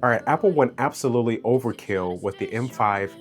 All right, Apple went absolutely overkill with the M5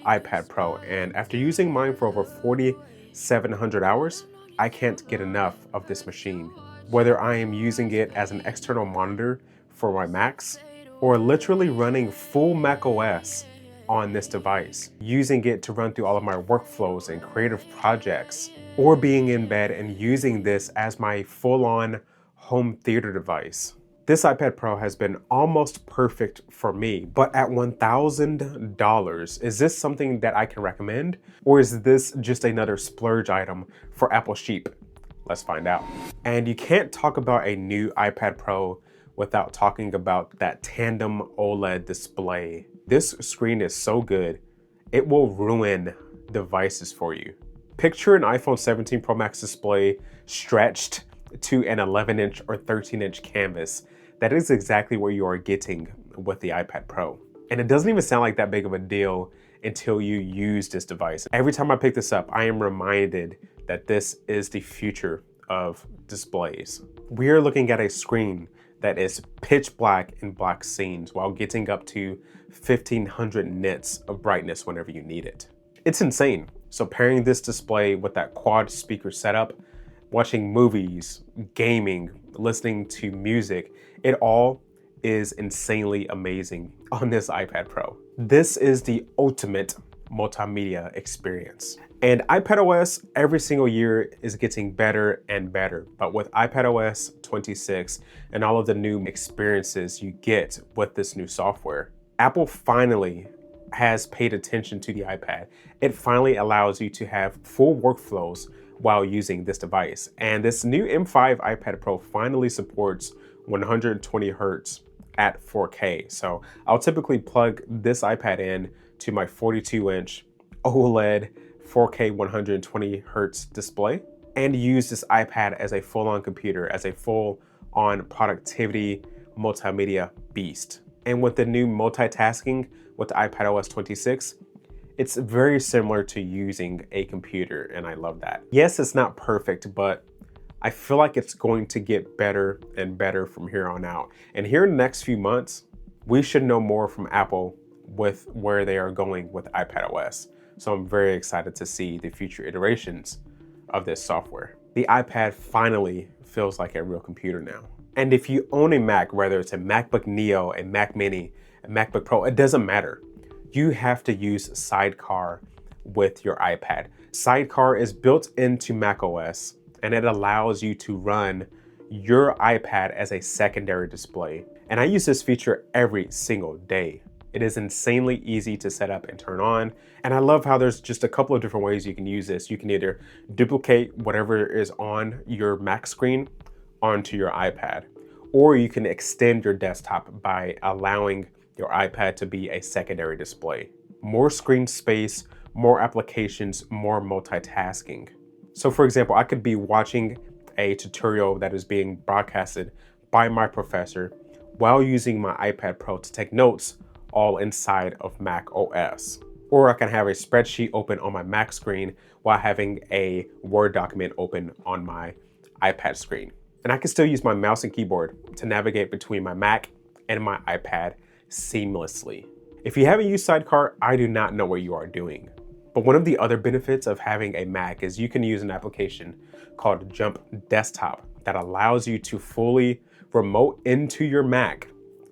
iPad Pro, and after using mine for over 4,700 hours, I can't get enough of this machine. Whether I am using it as an external monitor for my Macs, or literally running full macOS on this device, using it to run through all of my workflows and creative projects, or being in bed and using this as my full-on home theater device. This iPad Pro has been almost perfect for me, but at $1,000, is this something that I can recommend? Or is this just another splurge item for Apple sheep? Let's find out. And you can't talk about a new iPad Pro without talking about that Tandem OLED display. This screen is so good, it will ruin devices for you. Picture an iPhone 17 Pro Max display stretched to an 11-inch or 13-inch canvas. That is exactly what you are getting with the iPad Pro. And it doesn't even sound like that big of a deal until you use this device. Every time I pick this up, I am reminded that this is the future of displays. We are looking at a screen that is pitch black in black scenes while getting up to 1500 nits of brightness whenever you need it. It's insane. So pairing this display with that quad speaker setup, watching movies, gaming, listening to music, it all is insanely amazing on this iPad Pro. This is the ultimate multimedia experience. And iPadOS every single year is getting better and better. But with iPadOS 26 and all of the new experiences you get with this new software, Apple finally has paid attention to the iPad. It finally allows you to have full workflows while using this device. And this new M5 iPad Pro finally supports 120 hertz at 4K. So I'll typically plug this iPad in to my 42-inch OLED 4K 120 hertz display and use this iPad as a full-on computer, as a full-on productivity multimedia beast. And with the new multitasking with the iPadOS 26, it's very similar to using a computer, and I love that. Yes, it's not perfect, but I feel like it's going to get better and better from here on out. And here in the next few months, we should know more from Apple with where they are going with iPadOS. So I'm very excited to see the future iterations of this software. The iPad finally feels like a real computer now. And if you own a Mac, whether it's a MacBook Neo, a Mac Mini, a MacBook Pro, it doesn't matter. You have to use Sidecar with your iPad. Sidecar is built into macOS, and it allows you to run your iPad as a secondary display. And I use this feature every single day. It is insanely easy to set up and turn on. And I love how there's just a couple of different ways you can use this. You can either duplicate whatever is on your Mac screen onto your iPad, or you can extend your desktop by allowing your iPad to be a secondary display. More screen space, more applications, more multitasking. So for example, I could be watching a tutorial that is being broadcasted by my professor while using my iPad Pro to take notes all inside of macOS. Or I can have a spreadsheet open on my Mac screen while having a Word document open on my iPad screen. And I can still use my mouse and keyboard to navigate between my Mac and my iPad seamlessly. If you haven't used Sidecar, I do not know what you are doing. But one of the other benefits of having a Mac is you can use an application called Jump Desktop that allows you to fully remote into your Mac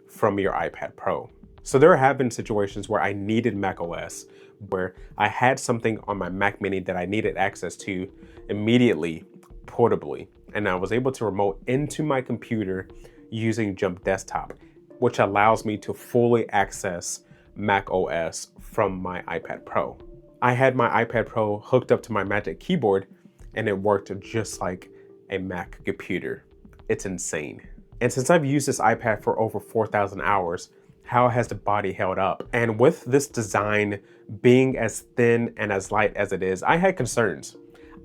from your iPad Pro. So there have been situations where I needed macOS, where I had something on my Mac Mini that I needed access to immediately, portably, and I was able to remote into my computer using Jump Desktop, which allows me to fully access macOS from my iPad Pro. I had my iPad Pro hooked up to my Magic Keyboard, and it worked just like a Mac computer. It's insane. And since I've used this iPad for over 4,000 hours, how has the body held up? And with this design being as thin and as light as it is, I had concerns.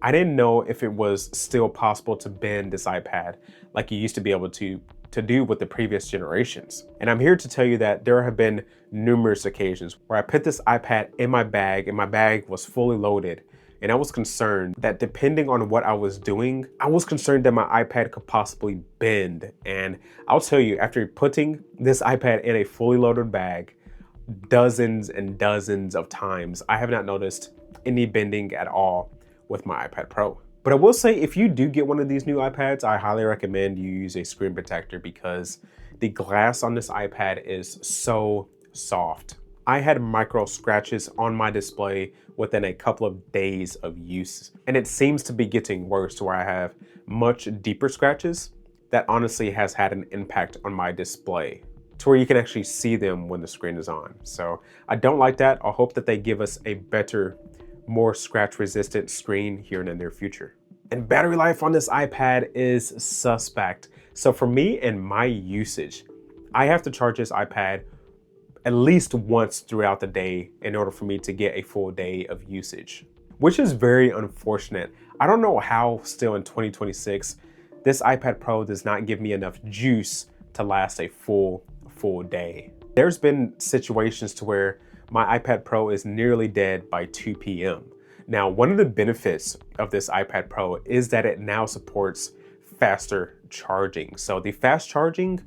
I didn't know if it was still possible to bend this iPad like you used to be able to do with the previous generations. And I'm here to tell you that there have been numerous occasions where I put this iPad in my bag and my bag was fully loaded And I was concerned that depending on what I was doing, I was concerned that my iPad could possibly bend. And I'll tell you, after putting this iPad in a fully loaded bag dozens and dozens of times, I have not noticed any bending at all with my iPad Pro. But I will say, if you do get one of these new iPads, I highly recommend you use a screen protector because the glass on this iPad is so soft. I had micro scratches on my display within a couple of days of use, and it seems to be getting worse to where I have much deeper scratches that honestly has had an impact on my display to where you can actually see them when the screen is on. So I don't like that. I hope that they give us a better, more scratch resistant screen here in the near future. And battery life on this iPad is suspect. So for me and my usage, I have to charge this iPad at least once throughout the day in order for me to get a full day of usage, which is very unfortunate. I don't know how still in 2026, this iPad Pro does not give me enough juice to last a full day. There's been situations to where my iPad Pro is nearly dead by 2 p.m. Now, one of the benefits of this iPad Pro is that it now supports faster charging. So the fast charging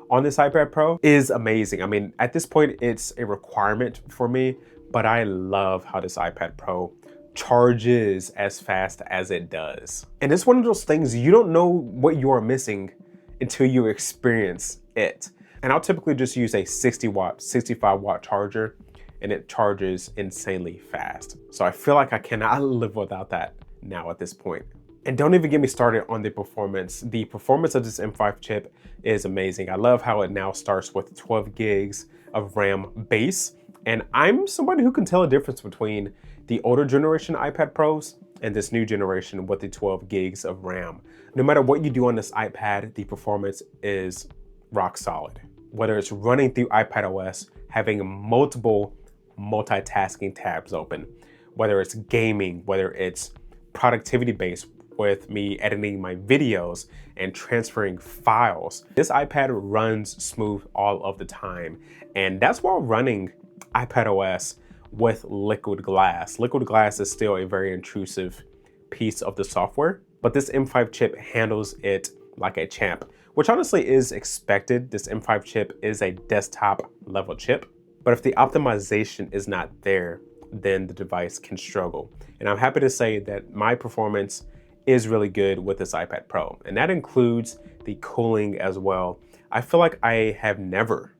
on this iPad Pro is amazing. I mean, at this point, it's a requirement for me, but I love how this iPad Pro charges as fast as it does. And it's one of those things you don't know what you are missing until you experience it. And I'll typically just use a 60 watt, 65 watt charger, and it charges insanely fast. So I feel like I cannot live without that now at this point. And don't even get me started on the performance. The performance of this M5 chip is amazing. I love how it now starts with 12 gigs of RAM base. And I'm somebody who can tell a difference between the older generation iPad Pros and this new generation with the 12 gigs of RAM. No matter what you do on this iPad, the performance is rock solid. Whether it's running through iPadOS, having multiple multitasking tabs open, whether it's gaming, whether it's productivity based with me editing my videos and transferring files. This iPad runs smooth all of the time. And that's while running iPadOS with liquid glass. Liquid glass is still a very intrusive piece of the software, but this M5 chip handles it like a champ, which honestly is expected. This M5 chip is a desktop level chip, but if the optimization is not there, then the device can struggle. And I'm happy to say that my performance is really good with this iPad Pro, and that includes the cooling as well. I feel like I have never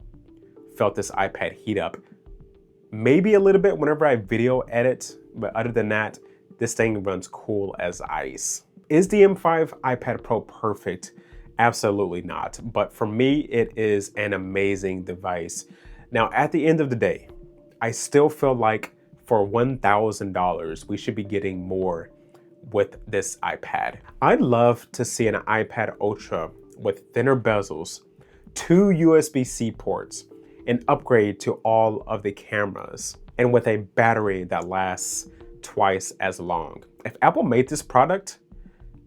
felt this iPad heat up. Maybe a little bit whenever I video edit, but other than that, this thing runs cool as ice. Is the M5 iPad Pro perfect? Absolutely not. But for me, it is an amazing device. Now, at the end of the day, I still feel like for $1,000, we should be getting more with this iPad. I'd love to see an iPad Ultra with thinner bezels, 2 USB-C ports, an upgrade to all of the cameras, and with a battery that lasts twice as long. If Apple made this product,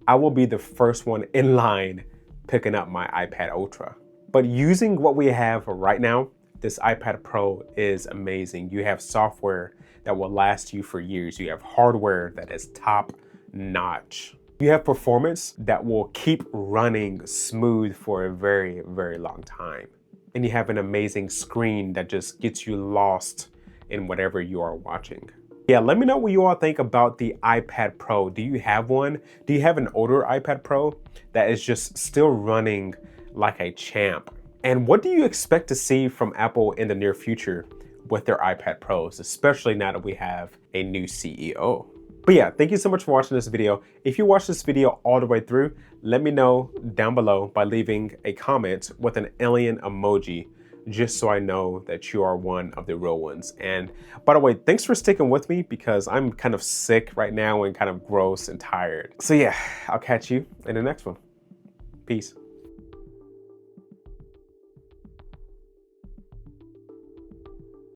I will be the first one in line picking up my iPad Ultra. But using what we have right now, this iPad Pro is amazing. You have software that will last you for years. You have hardware that is top notch. You have performance that will keep running smooth for a very, very long time. And you have an amazing screen that just gets you lost in whatever you are watching. Yeah, let me know what you all think about the iPad Pro. Do you have one? Do you have an older iPad Pro that is just still running like a champ? And what do you expect to see from Apple in the near future with their iPad Pros, especially now that we have a new CEO? But yeah, thank you so much for watching this video. If you watched this video all the way through, let me know down below by leaving a comment with an alien emoji, just so I know that you are one of the real ones. And by the way, thanks for sticking with me because I'm kind of sick right now and kind of gross and tired. So yeah, I'll catch you in the next one. Peace.